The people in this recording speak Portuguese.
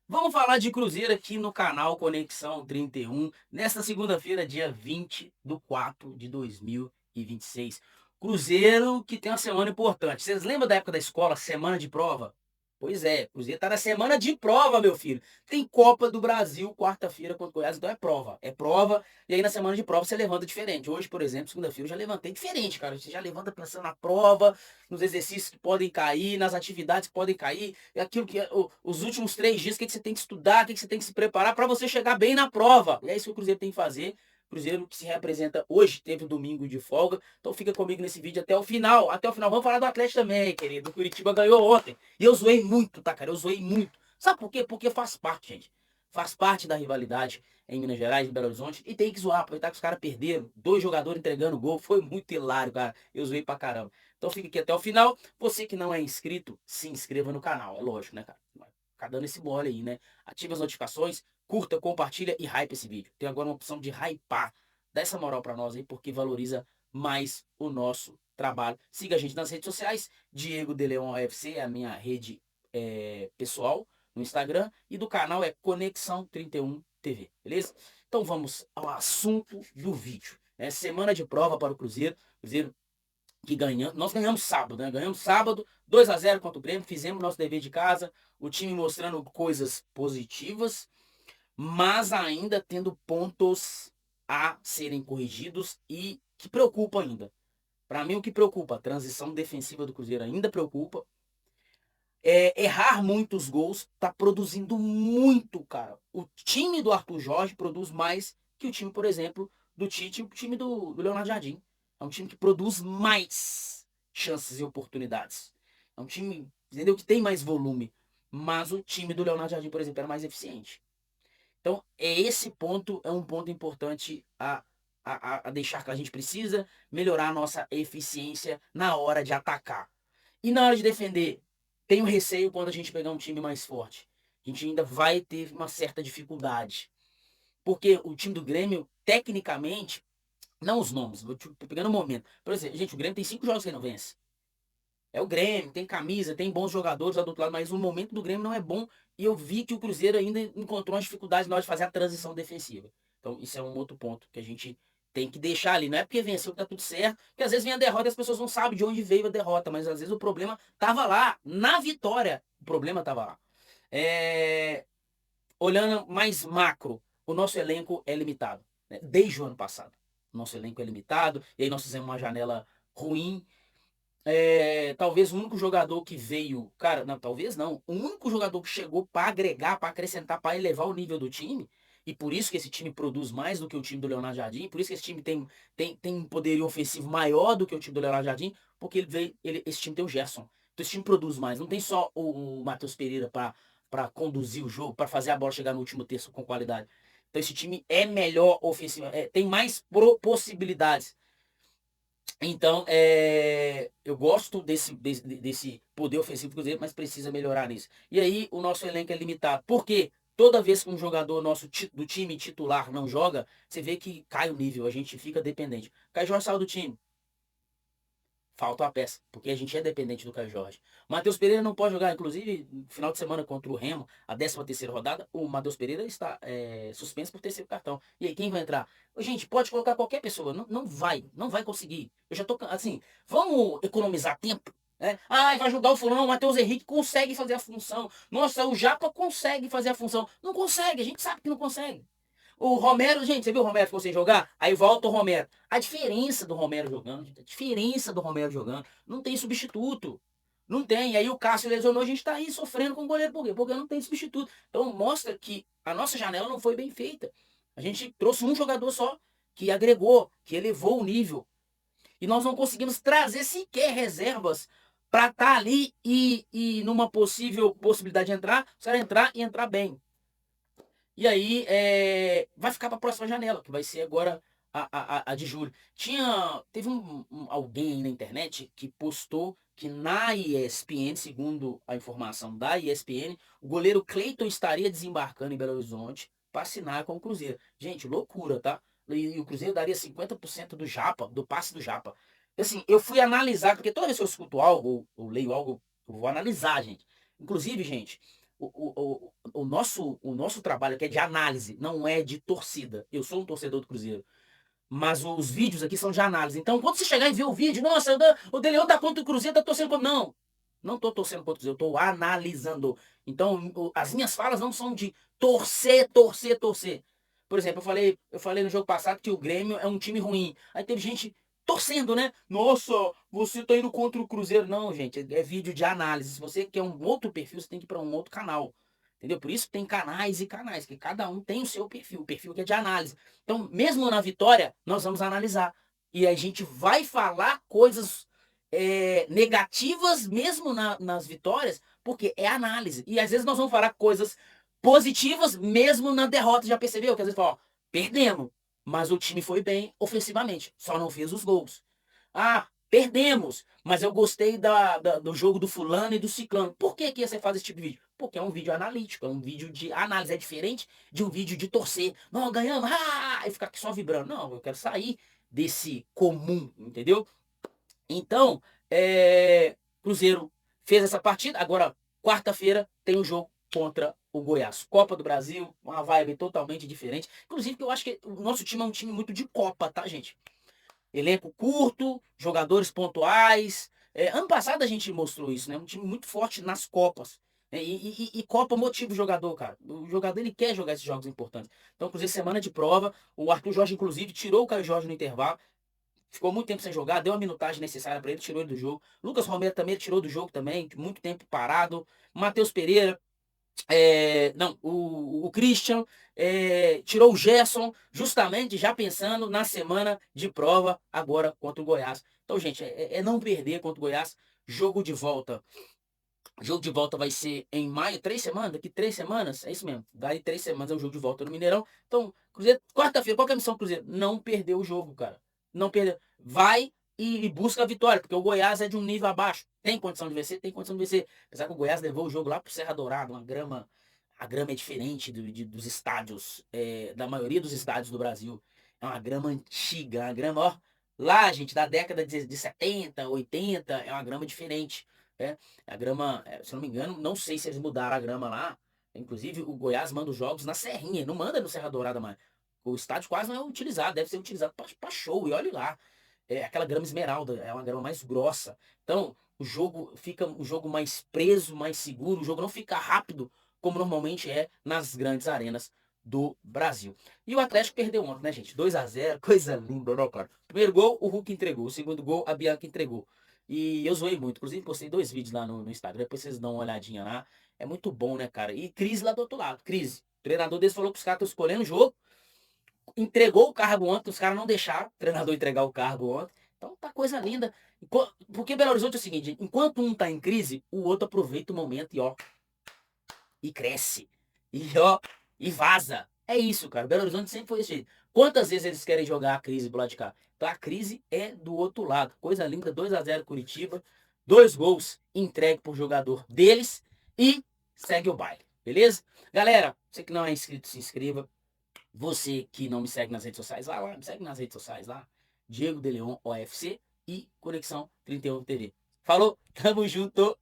Vamos falar de Cruzeiro aqui no canal Conexão 31, nesta segunda-feira, dia 20 de 4 de 2026. Cruzeiro que tem uma semana importante. Vocês lembram da época da escola, semana de prova? Pois é, Cruzeiro tá na semana de prova, meu filho. Tem Copa do Brasil quarta-feira contra o Goiás, então é prova. É prova, e aí na semana de prova você levanta diferente. Hoje, por exemplo, segunda-feira, eu já levantei diferente, cara. Você já levanta pensando na prova, nos exercícios que podem cair, nas atividades que podem cair, e aquilo que é os últimos 3 dias, o que você tem que estudar, o que você tem que se preparar para você chegar bem na prova. E é isso que o Cruzeiro tem que fazer. Cruzeiro que se representa hoje, teve um domingo de folga. Então fica comigo nesse vídeo até o final. Até o final. Vamos falar do Atlético também, querido. O Curitiba ganhou ontem. E eu zoei muito, tá, cara? Eu zoei muito. Sabe por quê? Porque faz parte, gente. Faz parte da rivalidade em Minas Gerais, em Belo Horizonte. E tem que zoar, aproveitar que os caras perderam. 2 jogadores entregando gol. Foi muito hilário, cara. Eu zoei pra caramba. Então fica aqui até o final. Você que não é inscrito, se inscreva no canal. É lógico, né, cara? Ficar dando esse mole aí, né? Ative as notificações, curta, compartilha e hype esse vídeo. Tem agora uma opção de hypar. Dá essa moral pra nós aí, porque valoriza mais o nosso trabalho. Siga a gente nas redes sociais. Diego de Leão UFC é a minha rede pessoal no Instagram. E do canal é Conexão 31 TV, beleza? Então vamos ao assunto do vídeo. É semana de prova para o Cruzeiro. Cruzeiro que ganhamos, nós ganhamos sábado, né? Ganhamos sábado, 2-0 contra o Grêmio, fizemos nosso dever de casa, o time mostrando coisas positivas, mas ainda tendo pontos a serem corrigidos e que preocupa ainda. Para mim, o que preocupa, a transição defensiva do Cruzeiro ainda preocupa. Errar muitos gols, tá produzindo muito, cara. O time do Arthur Jorge produz mais que o time, por exemplo, do Tite e o time do Leonardo Jardim. É um time que produz mais chances e oportunidades. É um time, entendeu, que tem mais volume. Mas o time do Leonardo Jardim, por exemplo, era mais eficiente. Então, esse ponto é um ponto importante a deixar que a gente precisa melhorar a nossa eficiência na hora de atacar. E na hora de defender, tenho receio quando a gente pegar um time mais forte. A gente ainda vai ter uma certa dificuldade. Porque o time do Grêmio, tecnicamente, não os nomes, vou pegando um momento. Por exemplo, gente, o Grêmio tem 5 jogos que ele não vence. É o Grêmio, tem camisa, tem bons jogadores lá do outro lado, mas o momento do Grêmio não é bom. E eu vi que o Cruzeiro ainda encontrou uma dificuldade na hora de fazer a transição defensiva. Então, isso é um outro ponto que a gente tem que deixar ali. Não é porque venceu que tá tudo certo, porque às vezes vem a derrota e as pessoas não sabem de onde veio a derrota, mas às vezes o problema tava lá, na vitória. O problema tava lá. É, Olhando mais macro, o nosso elenco é limitado, né? Desde o ano passado. O nosso elenco é limitado, e aí nós fizemos uma janela ruim. Talvez o único jogador que veio, cara, não, talvez não, o único jogador que chegou para agregar, para acrescentar, para elevar o nível do time, e por isso que esse time produz mais do que o time do Leonardo Jardim, por isso que esse time tem um poderio ofensivo maior do que o time do Leonardo Jardim, porque esse time tem o Gerson. Então esse time produz mais, não tem só o Matheus Pereira para conduzir o jogo, para fazer a bola chegar no último terço com qualidade. Então esse time é melhor ofensivo, tem mais possibilidades. Então, eu gosto desse poder ofensivo do Cruzeiro, mas precisa melhorar nisso. E aí, o nosso elenco é limitado. Por quê? Toda vez que um jogador nosso do time titular não joga, você vê que cai o nível, a gente fica dependente. Caio Jorge saiu do time, falta uma peça, porque a gente é dependente do Caio Jorge. Matheus Pereira não pode jogar, inclusive, no final de semana contra o Remo, a 13ª rodada, o Matheus Pereira está suspenso por terceiro cartão. E aí, quem vai entrar? Gente, pode colocar qualquer pessoa, não vai conseguir. Eu já tô, assim, vamos economizar tempo, né? Ah, vai jogar o fulano, o Matheus Henrique consegue fazer a função. Nossa, o Japa consegue fazer a função. Não consegue, a gente sabe que não consegue. O Romero, gente, você viu o Romero ficou sem jogar? Aí volta o Romero. A diferença do Romero jogando, gente, a diferença do Romero jogando, não tem substituto. Não tem. E aí o Cássio lesionou, a gente tá aí sofrendo com o goleiro. Por quê? Porque não tem substituto. Então mostra que a nossa janela não foi bem feita. A gente trouxe um jogador só que agregou, que elevou o nível. E nós não conseguimos trazer sequer reservas para estar ali e numa possível possibilidade de entrar, só entrar e entrar bem. E aí vai ficar para a próxima janela, que vai ser agora a de julho. Teve alguém aí na internet que postou que na ESPN, segundo a informação da ESPN, o goleiro Cleiton estaria desembarcando em Belo Horizonte para assinar com o Cruzeiro. Gente, loucura, tá? E o Cruzeiro daria 50% do Japa, do passe do Japa. Assim, eu fui analisar, porque toda vez que eu escuto algo ou leio algo, eu vou analisar, gente. Inclusive, gente. o nosso trabalho aqui é de análise, não é de torcida. Eu sou um torcedor do Cruzeiro. Mas os vídeos aqui são de análise. Então, quando você chegar e ver o vídeo, nossa, o De Leon tá contra o Cruzeiro, tá torcendo contra. Não, não tô torcendo contra o Cruzeiro, eu tô analisando. Então, as minhas falas não são de torcer, torcer, torcer. Por exemplo, eu falei no jogo passado que o Grêmio é um time ruim. Aí teve gente torcendo, né? Nossa, você tá indo contra o Cruzeiro. Não, gente, é vídeo de análise. Se você quer um outro perfil, você tem que ir para um outro canal. Entendeu? Por isso tem canais e canais, que cada um tem o seu perfil, o perfil que é de análise. Então, mesmo na vitória, nós vamos analisar. E a gente vai falar coisas negativas, mesmo nas vitórias, porque é análise. E às vezes nós vamos falar coisas positivas, mesmo na derrota. Já percebeu? Que às vezes fala, ó, perdemos, mas o time foi bem ofensivamente, só não fez os gols. Ah, perdemos, mas eu gostei do jogo do fulano e do ciclano. Por que que você faz esse tipo de vídeo? Porque é um vídeo analítico, é um vídeo de análise. É diferente de um vídeo de torcer. Não, ganhamos, e ficar aqui só vibrando. Não, eu quero sair desse comum, entendeu? Então, Cruzeiro fez essa partida. Agora, quarta-feira, tem o jogo contra o Goiás. Copa do Brasil, uma vibe totalmente diferente. Inclusive, que eu acho que o nosso time é um time muito de Copa, tá, gente? Elenco curto, jogadores pontuais. Ano passado a gente mostrou isso, né? Um time muito forte nas Copas. E Copa motiva o jogador, cara. O jogador ele quer jogar esses jogos importantes. Então, inclusive, semana de prova, o Arthur Jorge, inclusive, tirou o Caio Jorge no intervalo. Ficou muito tempo sem jogar, deu a minutagem necessária para ele, tirou ele do jogo. Lucas Romero também tirou do jogo também, muito tempo parado. Matheus Pereira, não, o Christian tirou o Gerson, justamente já pensando na semana de prova agora contra o Goiás. Então, gente, é não perder contra o Goiás. Jogo de volta. Jogo de volta vai ser em maio, 3 semanas, daqui 3 semanas, é isso mesmo. Daí 3 semanas é o jogo de volta no Mineirão. Então, Cruzeiro, quarta-feira, qual que é a missão do Cruzeiro? Não perder o jogo, cara. Não perder. Vai e busca a vitória, porque o Goiás é de um nível abaixo. Tem condição de vencer? Tem condição de vencer. Apesar que o Goiás levou o jogo lá pro Serra Dourada, uma grama. A grama é diferente dos estádios, da maioria dos estádios do Brasil. É uma grama antiga, uma grama, ó. Lá, gente, da década de 70, 80, é uma grama diferente. É. A grama, se eu não me engano, não sei se eles mudaram a grama lá. Inclusive, o Goiás manda os jogos na Serrinha, não manda no Serra Dourada mais. O estádio quase não é utilizado, deve ser utilizado para show. E olhe lá, aquela grama esmeralda, é uma grama mais grossa. Então, o jogo fica um jogo mais preso, mais seguro. O jogo não fica rápido, como normalmente é nas grandes arenas do Brasil. E o Atlético perdeu ontem, né, gente? 2-0, coisa linda, não, cara? Primeiro gol, o Hulk entregou. O segundo gol, a Bianca entregou. E eu zoei muito. Inclusive, postei 2 vídeos lá no Instagram. Depois vocês dão uma olhadinha lá. É muito bom, né, cara? E crise lá do outro lado. Crise. O treinador deles falou que os caras estão escolhendo o jogo. Entregou o cargo ontem. Os caras não deixaram o treinador entregar o cargo ontem. Então tá coisa linda. Porque Belo Horizonte é o seguinte: enquanto um tá em crise, o outro aproveita o momento e ó. E cresce. E ó. E vaza. É isso, cara. Belo Horizonte sempre foi esse jeito. Quantas vezes eles querem jogar a crise pro lado de cá? Então a crise é do outro lado. Coisa linda, 2-0 Curitiba. 2 gols entregue por jogador deles. E segue o baile. Beleza? Galera, você que não é inscrito, se inscreva. Você que não me segue nas redes sociais, vai lá, me segue nas redes sociais lá. Diego de Leon OFC e Conexão 31 TV. Falou, tamo junto.